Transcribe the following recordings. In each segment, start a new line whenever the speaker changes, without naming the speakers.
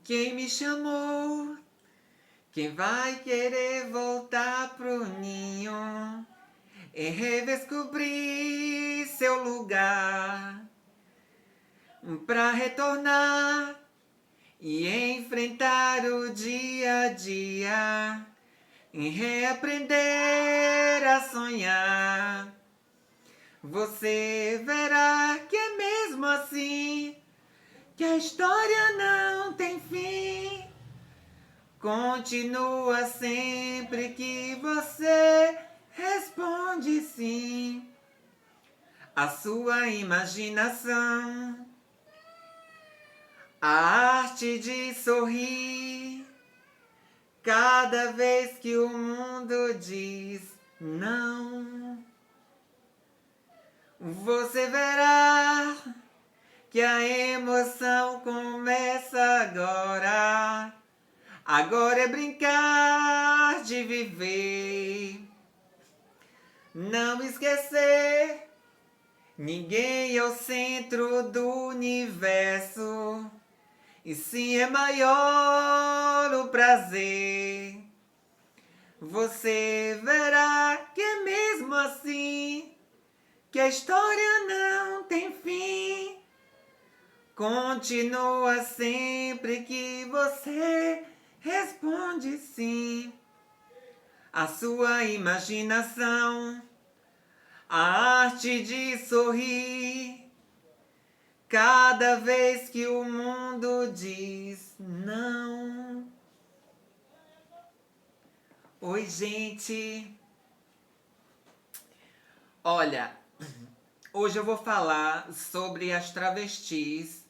Quem me chamou? Quem vai querer voltar pro ninho e redescobrir seu lugar pra retornar e enfrentar o dia a dia e reaprender a sonhar? Você verá que é mesmo assim, que a história não tem fim. Continua sempre que você responde sim. A sua imaginação, a arte de sorrir, cada vez que o mundo diz não. Você verá que a emoção começa agora. Agora é brincar de viver. Não esquecer, ninguém é o centro do universo. E sim é maior o prazer. Você verá que é mesmo assim, que a história não tem fim. Continua sempre que você responde sim. A sua imaginação, a arte de sorrir, cada vez que o mundo diz não. Oi, gente. Olha, hoje eu vou falar sobre as travestis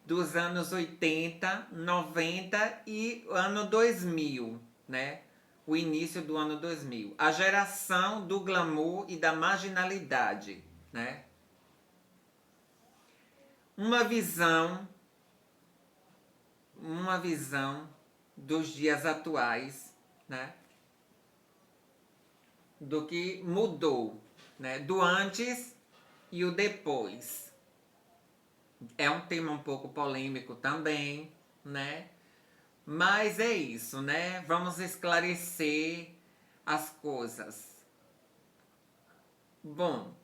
dos anos 80, 90 e ano 2000, né? O início do ano 2000. A geração do glamour e da marginalidade, né? Uma visão, uma visão dos dias atuais, né? Do que mudou, né? Do antes e o depois. É um tema um pouco polêmico também, né? Mas é isso, né? Vamos esclarecer as coisas. Bom,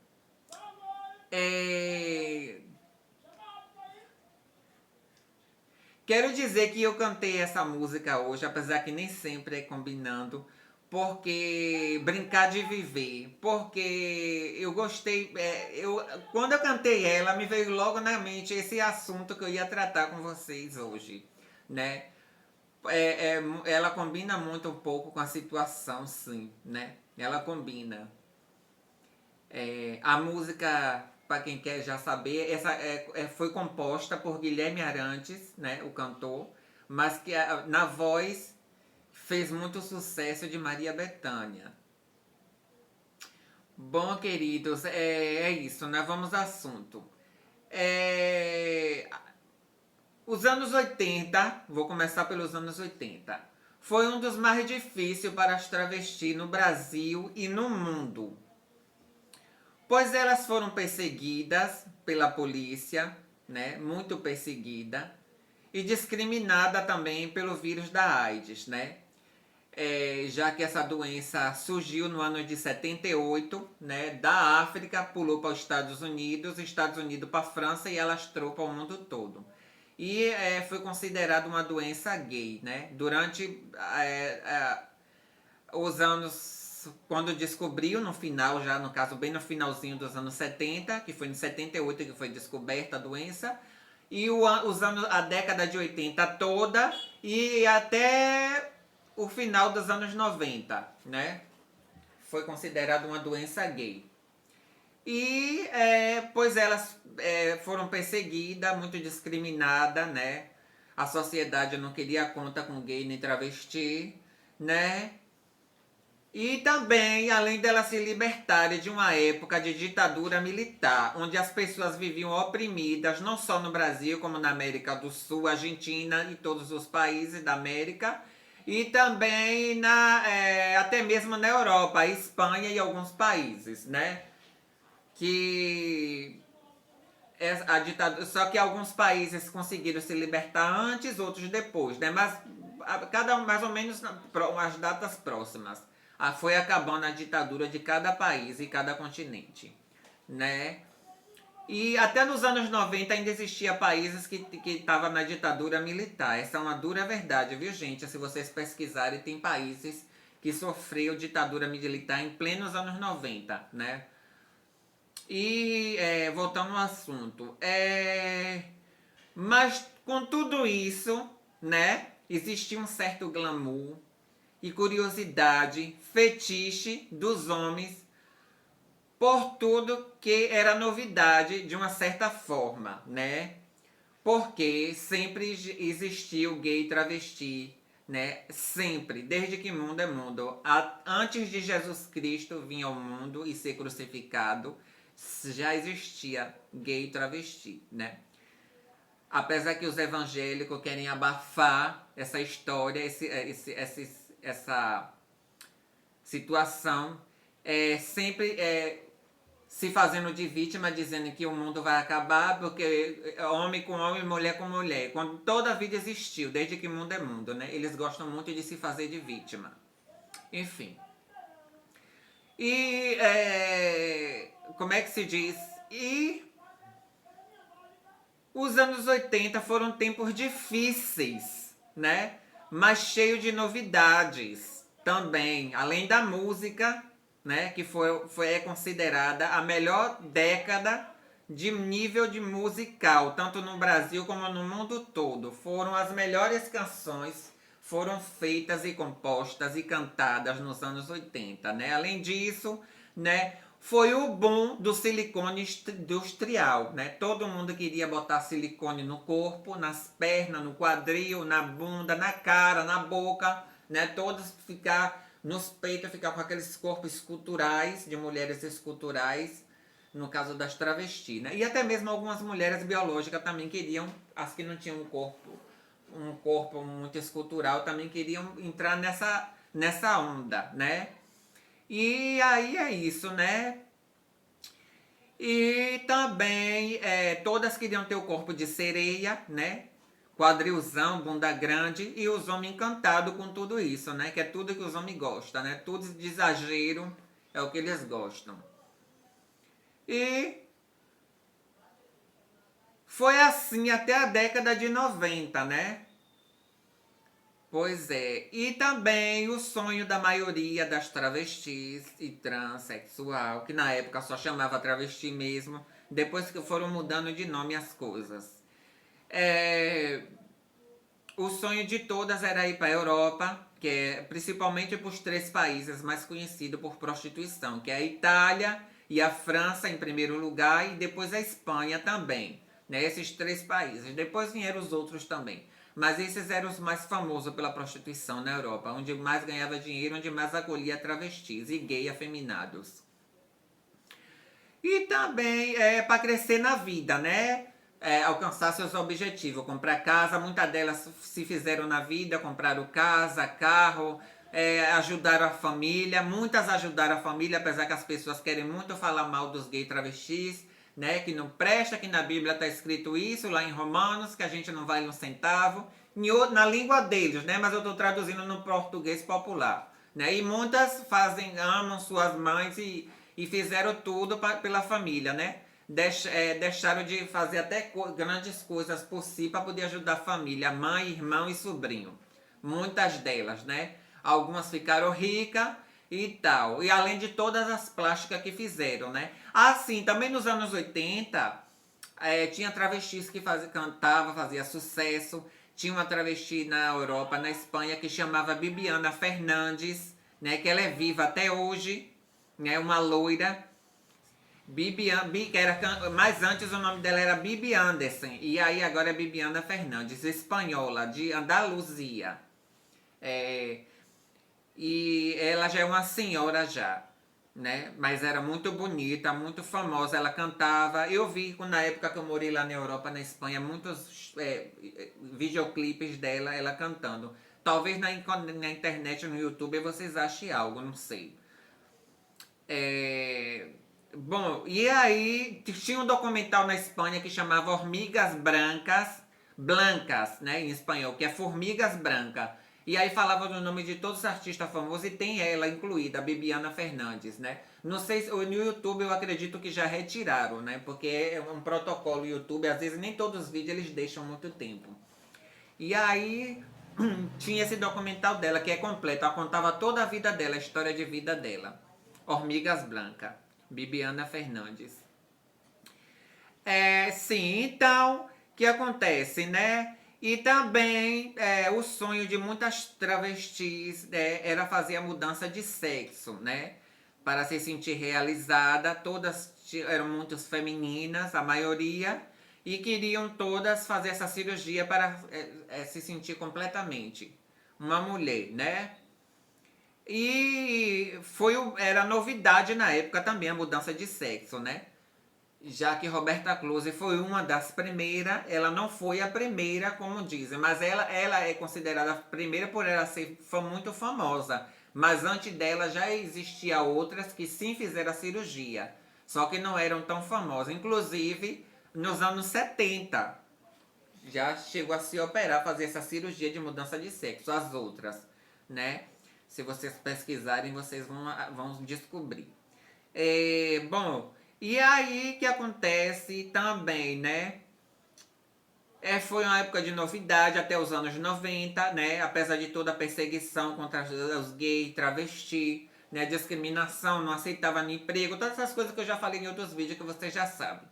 quero dizer que eu cantei essa música hoje, apesar que nem sempre é combinando, porque brincar de viver, porque eu gostei, quando eu cantei ela, me veio logo na mente esse assunto que eu ia tratar com vocês hoje, né? Ela combina muito um pouco com a situação, sim, né? Ela combina. A música, para quem quer já saber, essa foi composta por Guilherme Arantes, né, o cantor, mas que na voz fez muito sucesso de Maria Bethânia. Bom, queridos, é isso, né? Vamos ao assunto. É, os anos 80, vou começar pelos anos 80, foi um dos mais difíceis para as travestis no Brasil e no mundo, pois elas foram perseguidas pela polícia, né? Muito perseguida e discriminada também pelo vírus da AIDS, né? Já que essa doença surgiu no ano de 78, né? Da África, pulou para os Estados Unidos para a França e alastrou para o mundo todo. E foi considerada uma doença gay, né? Durante os anos, quando descobriu no final, já no caso bem no finalzinho dos anos 70, que foi em 78 que foi descoberta a doença, e a década de 80 toda e até o final dos anos 90, né? Foi considerada uma doença gay. E pois elas foram perseguidas, muito discriminadas, né? A sociedade não queria conta com gay nem travesti, né? E também, além delas se libertarem de uma época de ditadura militar, onde as pessoas viviam oprimidas, não só no Brasil, como na América do Sul, Argentina e todos os países da América, e também até mesmo na Europa, Espanha e alguns países, né? Que a ditadura, só que alguns países conseguiram se libertar antes, outros depois, né? Mas cada um mais ou menos as datas próximas. Foi acabando a ditadura de cada país e cada continente, né? E até nos anos 90 ainda existia países que estavam na ditadura militar. Essa é uma dura verdade, viu, gente? Se vocês pesquisarem, tem países que sofreu ditadura militar em plenos anos 90, né? E voltando ao assunto, mas com tudo isso, né, existia um certo glamour e curiosidade, fetiche dos homens por tudo que era novidade de uma certa forma, né? Porque sempre existiu gay e travesti, né? Sempre, desde que mundo é mundo. Antes de Jesus Cristo vir ao mundo e ser crucificado, já existia gay e travesti, né? Apesar que os evangélicos querem abafar essa história, essa situação, sempre se fazendo de vítima, dizendo que o mundo vai acabar porque homem com homem, mulher com mulher, quando toda a vida existiu, desde que mundo é mundo, né? Eles gostam muito de se fazer de vítima. Enfim. E como é que se diz? E os anos 80 foram tempos difíceis, né? Mas cheio de novidades também, além da música, né, que foi considerada a melhor década de nível de musical, tanto no Brasil como no mundo todo. Foram as melhores canções, foram feitas e compostas e cantadas nos anos 80, né? Além disso, né, foi o boom do silicone industrial, né? Todo mundo queria botar silicone no corpo, nas pernas, no quadril, na bunda, na cara, na boca, né? Todos ficar nos peitos, ficar com aqueles corpos esculturais, de mulheres esculturais, no caso das travestis, né? E até mesmo algumas mulheres biológicas também queriam, as que não tinham um corpo muito escultural, também queriam entrar nessa onda, né? E aí é isso, né? E também todas queriam ter o corpo de sereia, né? Quadrilzão, bunda grande, e os homens encantados com tudo isso, né? Que é tudo que os homens gostam, né? Tudo de exagero é o que eles gostam. E foi assim até a década de 90, né? Pois é. E também o sonho da maioria das travestis e transexual, que na época só chamava travesti mesmo, depois que foram mudando de nome as coisas. O sonho de todas era ir para a Europa, que é principalmente para os 3 países mais conhecidos por prostituição, que é a Itália e a França em primeiro lugar, e depois a Espanha também, né? Esses 3 países. Depois vieram os outros também. Mas esses eram os mais famosos pela prostituição na Europa, onde mais ganhava dinheiro, onde mais acolhia travestis e gay afeminados. E também para crescer na vida, né? Alcançar seus objetivos, comprar casa, muitas delas se fizeram na vida, compraram casa, carro, ajudaram a família, muitas ajudaram a família, apesar que as pessoas querem muito falar mal dos gays travestis, né, que não presta, que na Bíblia está escrito isso, lá em Romanos, que a gente não vale um centavo, na língua deles, né, mas eu estou traduzindo no português popular, né, e muitas amam suas mães e fizeram tudo pela família, né, deixaram de fazer até grandes coisas por si para poder ajudar a família, mãe, irmão e sobrinho, muitas delas, né, algumas ficaram ricas e tal. E além de todas as plásticas que fizeram, né? Assim, também nos anos 80, tinha travestis que cantava, fazia sucesso. Tinha uma travesti na Europa, na Espanha, que chamava Bibiana Fernandes, né? Que ela é viva até hoje, né? Uma loira. Que era, mas antes o nome dela era Bibi Anderson. E aí agora é Bibiana Fernandes, espanhola, de Andaluzia. E ela já é uma senhora já, né? Mas era muito bonita, muito famosa, ela cantava. Eu vi na época que eu morei lá na Europa, na Espanha, muitos videoclipes dela, ela cantando. Talvez na internet, no YouTube, vocês achem algo, não sei. Bom, e aí tinha um documental na Espanha que chamava Hormigas Brancas, Blancas, né, em espanhol, que é Formigas Brancas. E aí falava do nome de todos os artistas famosos e tem ela incluída, a Bibiana Fernandes, né? Não sei se no YouTube eu acredito que já retiraram, né? Porque é um protocolo YouTube, às vezes nem todos os vídeos eles deixam muito tempo. E aí tinha esse documental dela que é completo, ela contava toda a vida dela, a história de vida dela. Hormigas Brancas, Bibiana Fernandes. Sim, então, o que acontece, né? E também o sonho de muitas travestis era fazer a mudança de sexo, né? Para se sentir realizada, todas eram muito femininas, a maioria, e queriam todas fazer essa cirurgia para se sentir completamente uma mulher, né? E era novidade na época também a mudança de sexo, né? Já que Roberta Close foi uma das primeiras, ela não foi a primeira, como dizem, mas ela é considerada a primeira por ela ser muito famosa. Mas antes dela já existia outras que sim fizeram a cirurgia, só que não eram tão famosas. Inclusive, nos anos 70, já chegou a se operar, fazer essa cirurgia de mudança de sexo, as outras, né? Se vocês pesquisarem, vocês vão descobrir. Bom, e aí que acontece também, né? Foi uma época de novidade até os anos 90, né? Apesar de toda a perseguição contra os gays, travesti, né? Discriminação, não aceitava nem emprego, todas essas coisas que eu já falei em outros vídeos que vocês já sabem,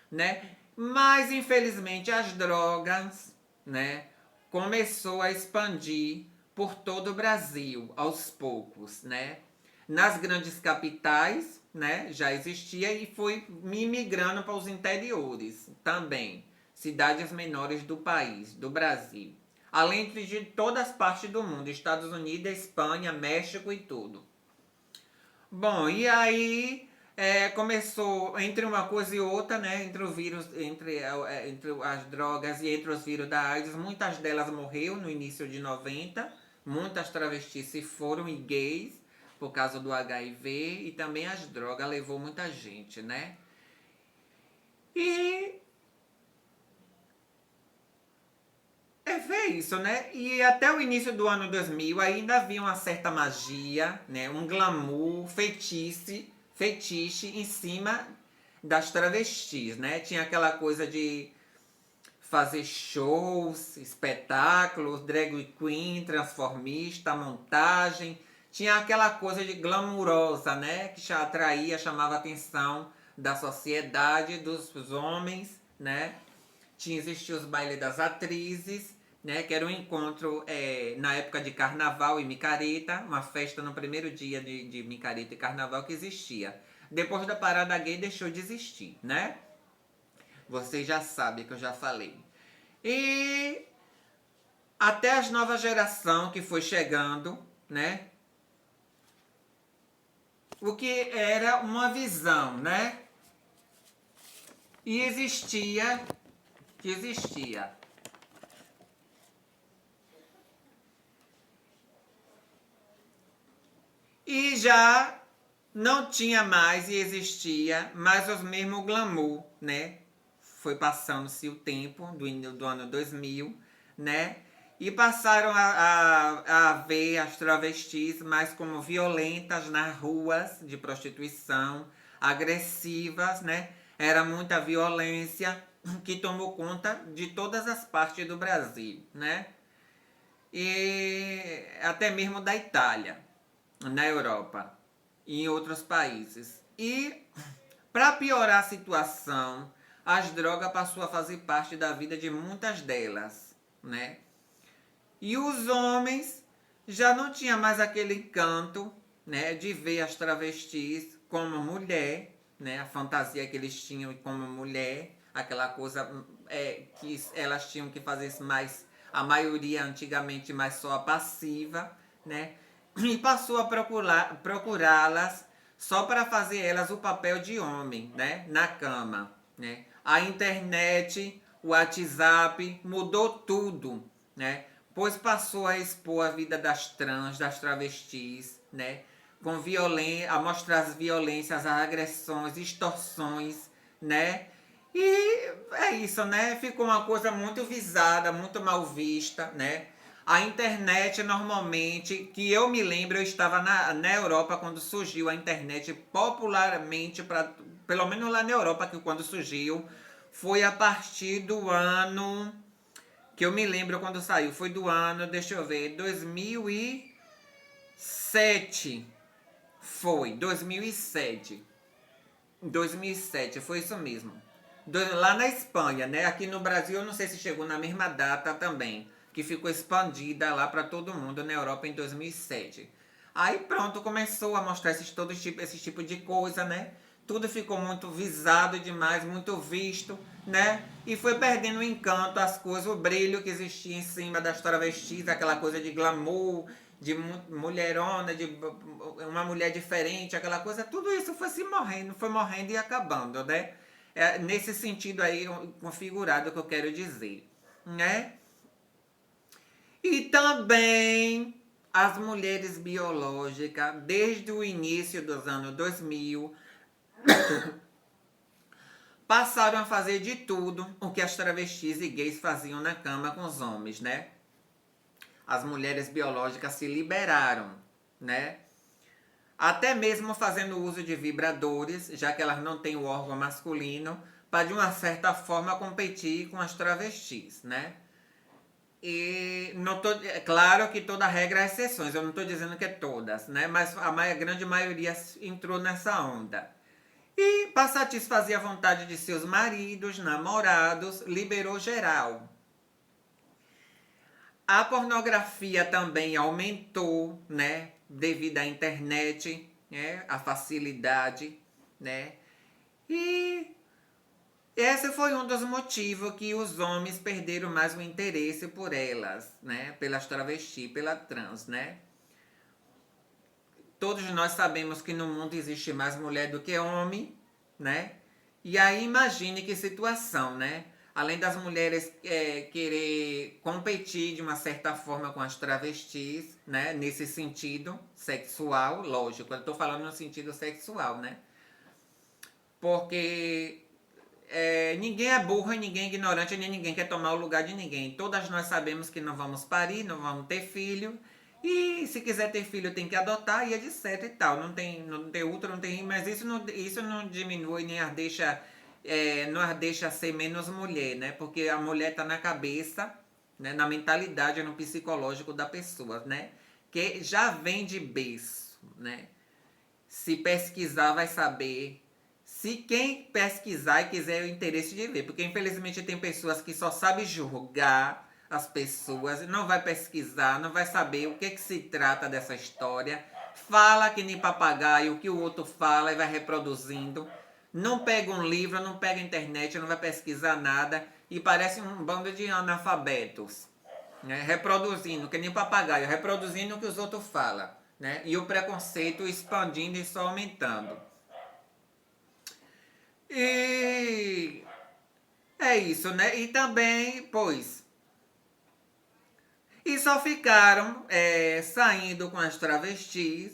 né? Mas infelizmente as drogas, né? Começou a expandir por todo o Brasil, aos poucos, né? Nas grandes capitais, né, já existia e foi migrando para os interiores também, cidades menores do país, do Brasil. Além de todas as partes do mundo, Estados Unidos, Espanha, México e tudo. Bom, e aí começou entre uma coisa e outra, né? Entre o vírus, entre as drogas e entre os vírus da AIDS, muitas delas morreram no início de 90, muitas travestis se foram e gays por causa do HIV e também as drogas levou muita gente, né? E foi isso, né? E até o início do ano 2000 ainda havia uma certa magia, né? Um glamour, fetiche em cima das travestis, né? Tinha aquela coisa de fazer shows, espetáculos, drag queen, transformista, montagem. Tinha aquela coisa de glamurosa, né? Que já atraía, chamava a atenção da sociedade, dos homens, né? Existia os bailes das atrizes, né? Que era um encontro na época de carnaval e micareta, uma festa no primeiro dia de micareta e carnaval que existia. Depois da parada gay deixou de existir, né? Vocês já sabem que eu já falei. E até as novas geração que foi chegando, né? O que era uma visão, né? E existia. E já não tinha mais e existia mais os mesmos glamour, né? Foi passando-se o tempo do ano 2000, né? E passaram a ver as travestis mais como violentas nas ruas de prostituição, agressivas, né? Era muita violência que tomou conta de todas as partes do Brasil, né? E até mesmo da Itália, na Europa e em outros países. E para piorar a situação, as drogas passou a fazer parte da vida de muitas delas, né? E os homens já não tinham mais aquele encanto, né, de ver as travestis como mulher, né, a fantasia que eles tinham como mulher, aquela coisa que elas tinham que fazer mais, a maioria antigamente mais só a passiva, né, e passou a procurá-las só para fazer elas o papel de homem, né, na cama, né. A internet, o WhatsApp mudou tudo, né, pois passou a expor a vida das trans, das travestis, né, com violência, a mostrar as violências, as agressões, extorsões, né? E é isso, né? Ficou uma coisa muito visada, muito mal vista, né? A internet, normalmente, que eu me lembro, eu estava na Europa quando surgiu a internet popularmente, pelo menos lá na Europa, que quando surgiu, foi a partir do ano, que eu me lembro quando saiu, foi do ano, deixa eu ver, 2007. Foi, 2007. 2007, foi isso mesmo. Lá na Espanha, né? Aqui no Brasil eu não sei se chegou na mesma data também, que ficou expandida lá para todo mundo na Europa em 2007. Aí pronto, começou a mostrar esse tipo de coisa, né? Tudo ficou muito visado demais, muito visto, né? E foi perdendo o encanto, as coisas, o brilho que existia em cima das travestis, aquela coisa de glamour, de mulherona, de uma mulher diferente, aquela coisa, tudo isso foi morrendo e acabando, né? É nesse sentido aí configurado que eu quero dizer, né? E também as mulheres biológicas, desde o início dos anos 2000, passaram a fazer de tudo o que as travestis e gays faziam na cama com os homens, né? As mulheres biológicas se liberaram, né? Até mesmo fazendo uso de vibradores, já que elas não têm o órgão masculino, para de uma certa forma competir com as travestis, né? E não tô, é claro que toda regra há exceções, eu não estou dizendo que é todas, né? Mas a grande maioria entrou nessa onda. E para satisfazer a vontade de seus maridos, namorados, liberou geral. A pornografia também aumentou, né? Devido à internet, né? A facilidade, né? E esse foi um dos motivos que os homens perderam mais o interesse por elas, né? Pelas travestis, pela trans, né? Todos nós sabemos que no mundo existe mais mulher do que homem, né? E aí imagine que situação, né? Além das mulheres querer competir de uma certa forma com as travestis, né? Nesse sentido sexual, lógico, eu estou falando no sentido sexual, né? Porque ninguém é burro, ninguém é ignorante, nem ninguém quer tomar o lugar de ninguém. Todas nós sabemos que não vamos parir, não vamos ter filho. E se quiser ter filho tem que adotar e etc e tal. Não tem útero, não tem. Mas isso não diminui nem as deixa. Não as deixa ser menos mulher, né? Porque a mulher está na cabeça, né? Na mentalidade, no psicológico da pessoa, né? Que já vem de berço, né? Se pesquisar, vai saber. Se quem pesquisar e quiser o interesse de ver, porque infelizmente tem pessoas que só sabem julgar as pessoas, não vai pesquisar, não vai saber o que se trata dessa história, fala que nem papagaio, o que o outro fala e vai reproduzindo, não pega um livro, não pega a internet, não vai pesquisar nada e parece um bando de analfabetos, né? Reproduzindo, que nem papagaio, reproduzindo o que os outros falam, né? E o preconceito expandindo e só aumentando. E é isso, né? E também, pois, e só ficaram saindo com as travestis,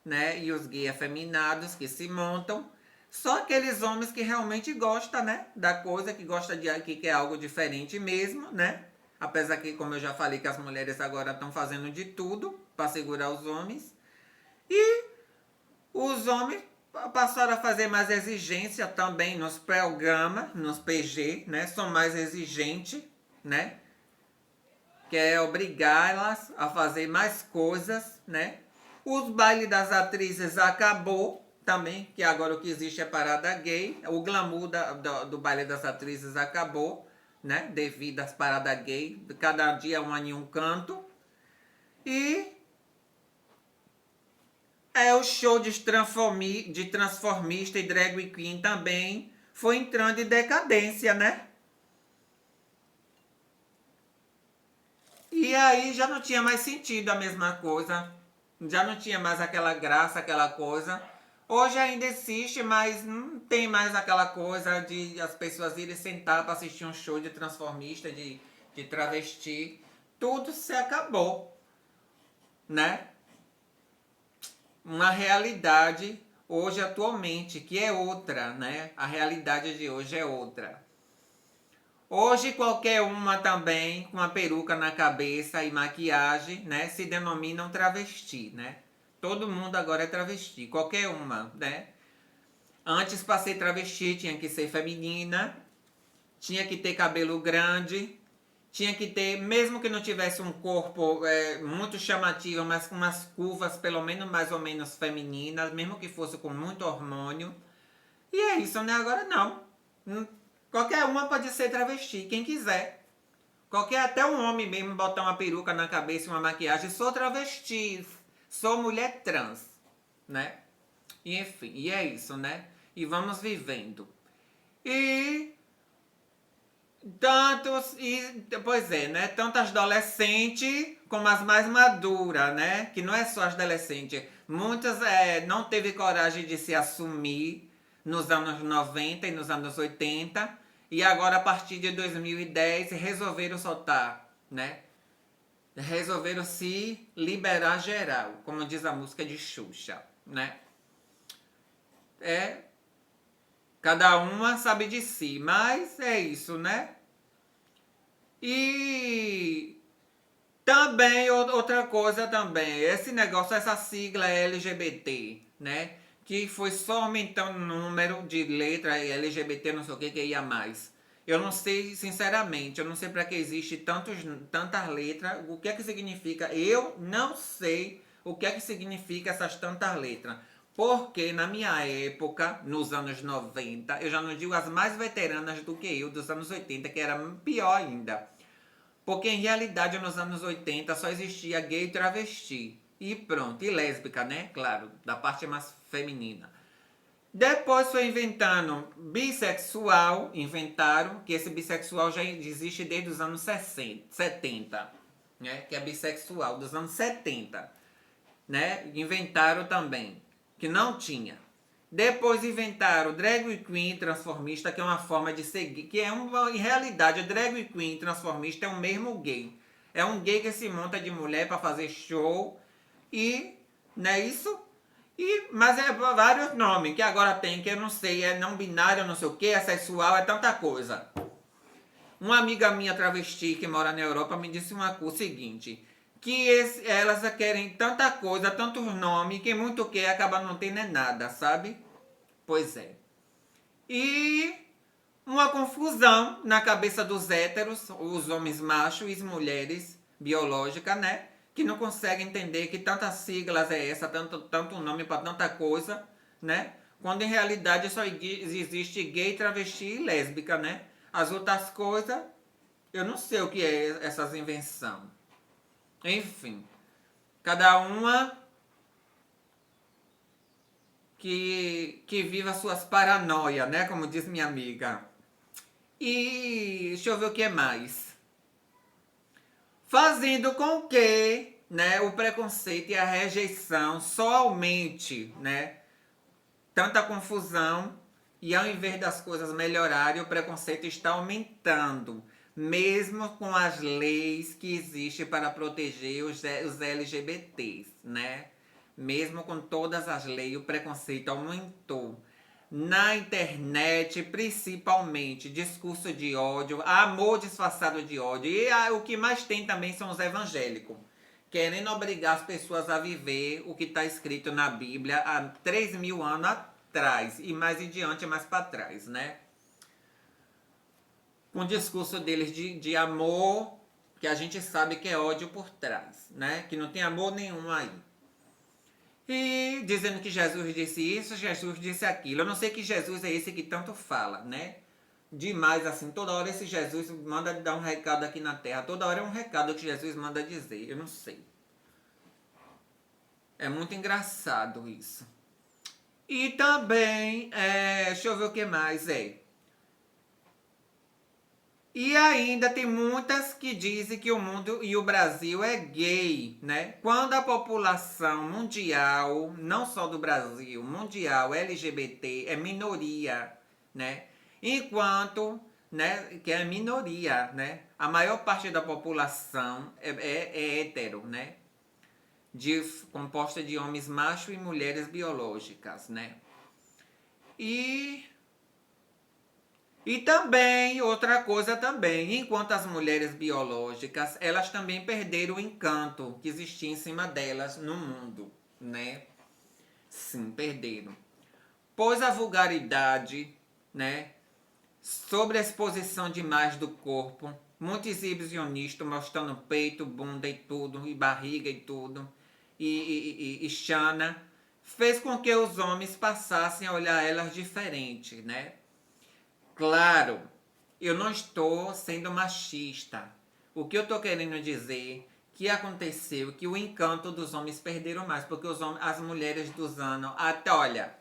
né? E os gays afeminados que se montam. Só aqueles homens que realmente gostam, né? Da coisa, que gosta que quer algo diferente mesmo, né? Apesar que, como eu já falei, que as mulheres agora estão fazendo de tudo para segurar os homens. E os homens passaram a fazer mais exigência também nos programas, nos PG, né? São mais exigentes, né? Que é obrigá-las a fazer mais coisas, né? Os bailes das atrizes acabou também, que agora o que existe é parada gay. O glamour do baile das atrizes acabou, né? Devido às paradas gay. Cada dia uma em um canto. E o show de transformista e drag queen também foi entrando em decadência, né? E aí já não tinha mais sentido a mesma coisa. Já não tinha mais aquela graça, aquela coisa. Hoje ainda existe, mas não tem mais aquela coisa de as pessoas irem sentar para assistir um show de transformista, de travesti. Tudo se acabou, né? uma realidade hoje atualmente, que é outra, né? A realidade de hoje é outra. Hoje qualquer uma também, com a peruca na cabeça e maquiagem, né, se denominam travesti, né? Todo mundo agora é travesti, qualquer uma, né? Antes para ser travesti tinha que ser feminina, tinha que ter cabelo grande, tinha que ter, mesmo que não tivesse um corpo muito chamativo, mas com umas curvas pelo menos mais ou menos femininas, mesmo que fosse com muito hormônio. E é isso, né? Agora não. Qualquer uma pode ser travesti, quem quiser. Qualquer, até um homem mesmo botar uma peruca na cabeça e uma maquiagem, sou travesti, sou mulher trans, né? E enfim, e é isso, né? E vamos vivendo. E tantos, e pois é, né? Tanto as adolescentes como as mais maduras, né? Que não é só as adolescentes. Muitas não teve coragem de se assumir nos anos 90 e nos anos 80. E agora, a partir de 2010, resolveram soltar, né? Resolveram se liberar geral, como diz a música de Xuxa, né? É, cada uma sabe de si, mas é isso, né? E também, outra coisa também, esse negócio, essa sigla LGBT, né? Que foi só aumentando o número de letra LGBT, não sei o que ia mais. Eu não sei, sinceramente, eu não sei para que existe tantas letras, o que é que significa. Eu não sei o que é que significa essas tantas letras. Porque na minha época, nos anos 90, eu já não digo as mais veteranas do que eu, dos anos 80, que era pior ainda. Porque em realidade nos anos 80 só existia gay e travesti. E pronto, e lésbica, né? Claro, da parte mais feminina. Depois foi inventando bissexual, inventaram que esse bissexual já existe desde os anos 60, 70, né? Que é bissexual dos anos 70, né? Inventaram também, que não tinha. Depois inventaram drag queen transformista, que é uma forma de ser gay, que é em realidade, drag queen transformista é o mesmo gay. É um gay que se monta de mulher para fazer show e, não é isso? Mas é vários nomes que agora tem, que eu não sei, é não binário, não sei o que, é sexual, é tanta coisa. Uma amiga minha travesti que mora na Europa me disse o seguinte, que elas querem tanta coisa, tantos nomes, que muito quer acaba não tendo nada, sabe? Pois é. E uma confusão na cabeça dos héteros, os homens machos e as mulheres biológicas, né? Que não conseguem entender que tantas siglas é essa, tanto nome para tanta coisa, né? Quando em realidade só existe gay, travesti e lésbica, né? As outras coisas, eu não sei o que é essas invenções. Enfim, cada uma que viva suas paranoias, né? Como diz minha amiga. E deixa eu ver o que mais. Fazendo com que, né, o preconceito e a rejeição só aumente, né? Tanta confusão e ao invés das coisas melhorarem, o preconceito está aumentando, mesmo com as leis que existem para proteger os LGBTs, né? Mesmo com todas as leis, o preconceito aumentou. Na internet, principalmente, discurso de ódio, amor disfarçado de ódio. E o que mais tem também são os evangélicos, querendo obrigar as pessoas a viver o que está escrito na Bíblia há 3.000 anos atrás. E mais em diante, mais para trás, né? Com o discurso deles de amor, que a gente sabe que é ódio por trás, né? Que não tem amor nenhum aí. E dizendo que Jesus disse isso, Jesus disse aquilo. Eu não sei que Jesus é esse que tanto fala, né? Demais assim, toda hora esse Jesus manda dar um recado aqui na terra. Toda hora é um recado que Jesus manda dizer, eu não sei. É muito engraçado isso. E também, deixa eu ver o que mais, E ainda tem muitas que dizem que o mundo e o Brasil é gay, né? Quando a população mundial, não só do Brasil, mundial LGBT é minoria, né? Enquanto, né, que é minoria, né? A maior parte da população é hétero, né? composta de homens macho e mulheres biológicas, né? E também, outra coisa também, enquanto as mulheres biológicas, elas também perderam o encanto que existia em cima delas no mundo, né? Sim, perderam. Pois a vulgaridade, né? Sobre a exposição demais do corpo, muito exibicionista, mostrando peito, bunda e tudo, e barriga e tudo, e chana, fez com que os homens passassem a olhar elas diferente, né? Claro, eu não estou sendo machista. O que eu estou querendo dizer que aconteceu que o encanto dos homens perderam mais, porque as mulheres dos anos, até olha,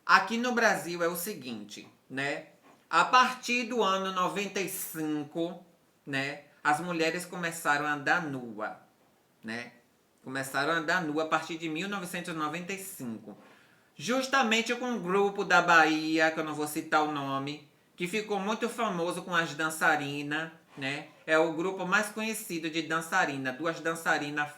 aqui no Brasil é o seguinte, né? A partir do ano 95, né, as mulheres começaram a andar nua, né? Começaram a andar nua a partir de 1995. Justamente com um grupo da Bahia, que eu não vou citar o nome, que ficou muito famoso com as dançarinas, né? É o grupo mais conhecido de dançarina. Duas dançarinas,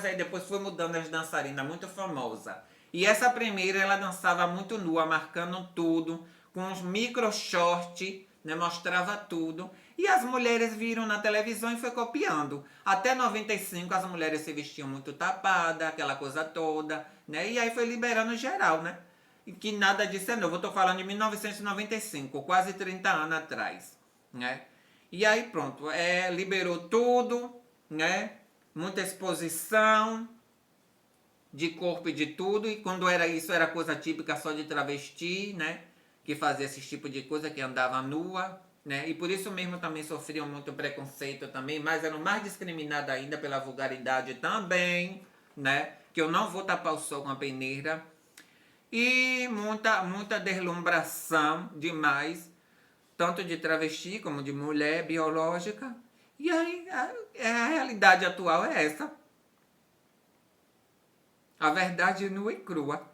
aí depois foi mudando as dançarinas, muito famosa. E essa primeira, ela dançava muito nua, marcando tudo, com uns micro short, né? Mostrava tudo. E as mulheres viram na televisão e foi copiando. Até 95 as mulheres se vestiam muito tapada, aquela coisa toda, né? E aí foi liberando geral, né? E que nada disso é novo. Eu tô falando de 1995, quase 30 anos atrás, né? E aí pronto, liberou tudo, né? Muita exposição de corpo e de tudo. E quando era isso, era coisa típica só de travesti, né? Que fazia esse tipo de coisa, que andava nua, né? E por isso mesmo também sofriam muito preconceito também, mas eram mais discriminadas ainda pela vulgaridade também, né? Que eu não vou tapar o sol com a peneira. E muita deslumbração demais, tanto de travesti como de mulher biológica. E aí a realidade atual é essa. A verdade nua e crua,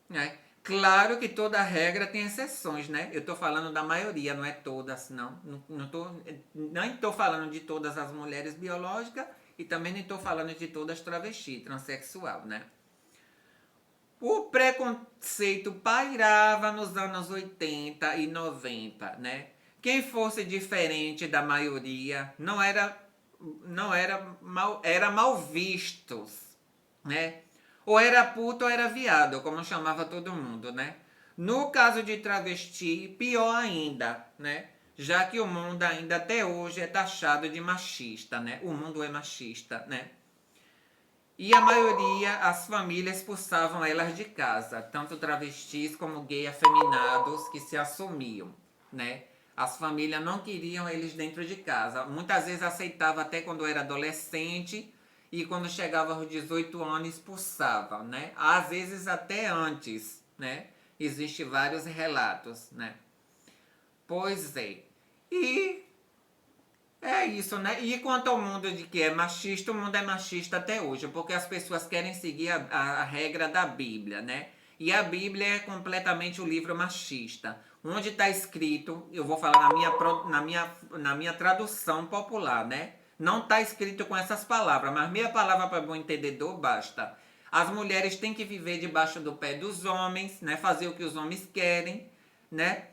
né? Claro que toda regra tem exceções, né? Eu tô falando da maioria, não é todas, não. Nem tô falando de todas as mulheres biológicas e também nem tô falando de todas travesti, transexual, né? O preconceito pairava nos anos 80 e 90, né? Quem fosse diferente da maioria era mal vistos, né? Ou era puto ou era viado, como chamava todo mundo, né? No caso de travesti, pior ainda, né? Já que o mundo ainda até hoje é taxado de machista, né? O mundo é machista, né? E a maioria, as famílias expulsavam elas de casa, tanto travestis como gay afeminados que se assumiam, né? As famílias não queriam eles dentro de casa. Muitas vezes aceitava até quando era adolescente e quando chegava aos 18 anos expulsava, né? Às vezes até antes, né? Existem vários relatos, né? Pois é. E é isso, né? E quanto ao mundo de que é machista, o mundo é machista até hoje, porque as pessoas querem seguir a regra da Bíblia, né? E a Bíblia é completamente o livro machista. Onde está escrito, eu vou falar na minha tradução popular, né? Não está escrito com essas palavras, mas meia palavra para bom entendedor basta. As mulheres têm que viver debaixo do pé dos homens, né? Fazer o que os homens querem, né?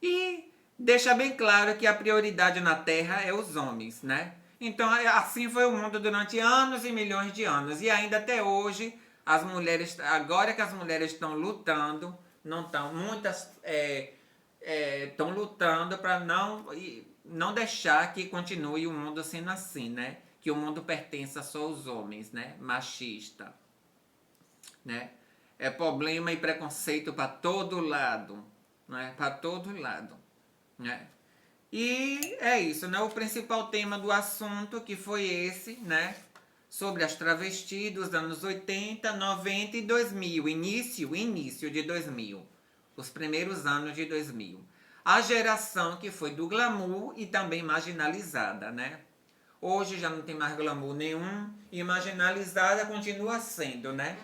E deixa bem claro que a prioridade na Terra é os homens, né? Então, assim foi o mundo durante anos e milhões de anos. E ainda até hoje, as mulheres, agora que as mulheres estão lutando, não estão, muitas estão lutando para não deixar que continue o mundo sendo assim, né? Que o mundo pertença só aos homens, né? Machista, né? É problema e preconceito para todo lado, né? Para todo lado, né? E é isso, né? O principal tema do assunto que foi esse, né? Sobre as travestis dos anos 80, 90 e 2000, início de 2000, os primeiros anos de 2000. A geração que foi do glamour e também marginalizada, né? Hoje já não tem mais glamour nenhum e marginalizada continua sendo, né?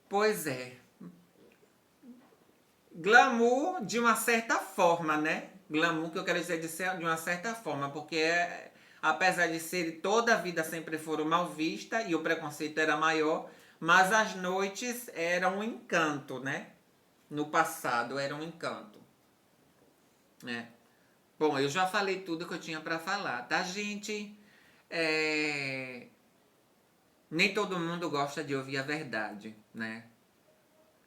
Pois é. Glamour de uma certa forma, né? Glamour que eu quero dizer de uma certa forma, porque Apesar de ser toda a vida sempre foram mal vista e o preconceito era maior, mas as noites eram um encanto, né? No passado era um encanto, né? Bom, eu já falei tudo que eu tinha para falar, tá, gente? Nem todo mundo gosta de ouvir a verdade, né?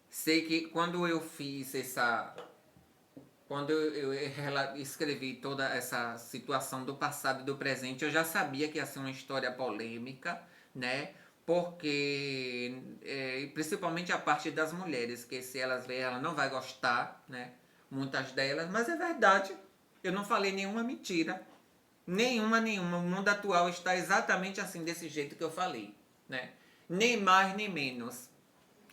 Sei que quando eu fiz essa. Quando eu escrevi toda essa situação do passado e do presente, eu já sabia que ia ser uma história polêmica, né? Porque, principalmente a parte das mulheres, que se elas verem, ela não vai gostar, né? Muitas delas, mas é verdade. Eu não falei nenhuma mentira. Nenhuma. O mundo atual está exatamente assim, desse jeito que eu falei, né? Nem mais nem menos.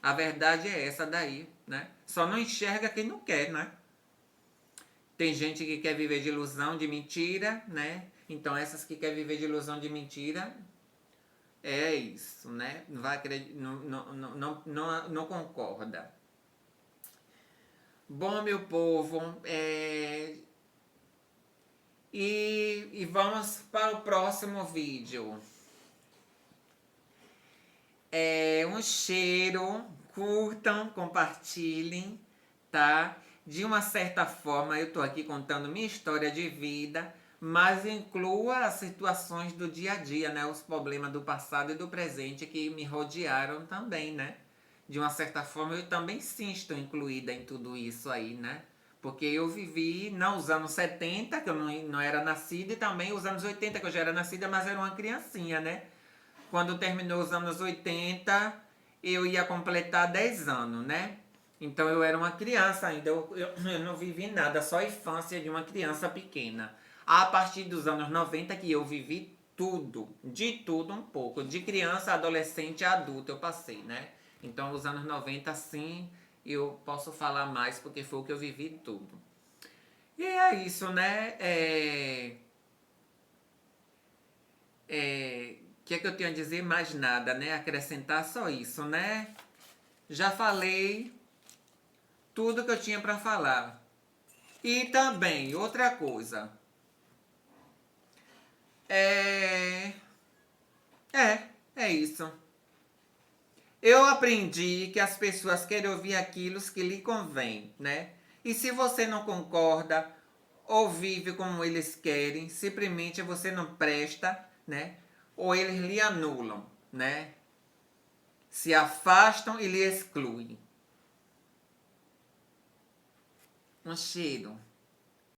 A verdade é essa daí, né? Só não enxerga quem não quer, né? Tem gente que quer viver de ilusão, de mentira, né? Então essas que querem viver de ilusão, de mentira, é isso, né? Não vai acreditar, não concorda. Bom, meu povo, e vamos para o próximo vídeo. Um cheiro, curtam, compartilhem, tá? De uma certa forma, eu tô aqui contando minha história de vida, mas inclua as situações do dia a dia, né? Os problemas do passado e do presente que me rodearam também, né? De uma certa forma, eu também sim estou incluída em tudo isso aí, né? Porque eu vivi, não os anos 70, que eu não era nascida, e também os anos 80, que eu já era nascida, mas era uma criancinha, né? Quando terminou os anos 80, eu ia completar 10 anos, né? Então eu era uma criança ainda, eu não vivi nada, só a infância de uma criança pequena. A partir dos anos 90 que eu vivi tudo, de tudo um pouco. De criança, adolescente a adulto eu passei, né? Então os anos 90 sim, eu posso falar mais porque foi o que eu vivi tudo. E é isso, né? Que é que eu tenho a dizer? Mais nada, né? Acrescentar só isso, né? Já falei tudo que eu tinha para falar. E também, outra coisa. É... é isso. Eu aprendi que as pessoas querem ouvir aquilo que lhe convém, né? E se você não concorda ou vive como eles querem, simplesmente você não presta, né? Ou eles lhe anulam, né? Se afastam e lhe excluem. Um cheiro.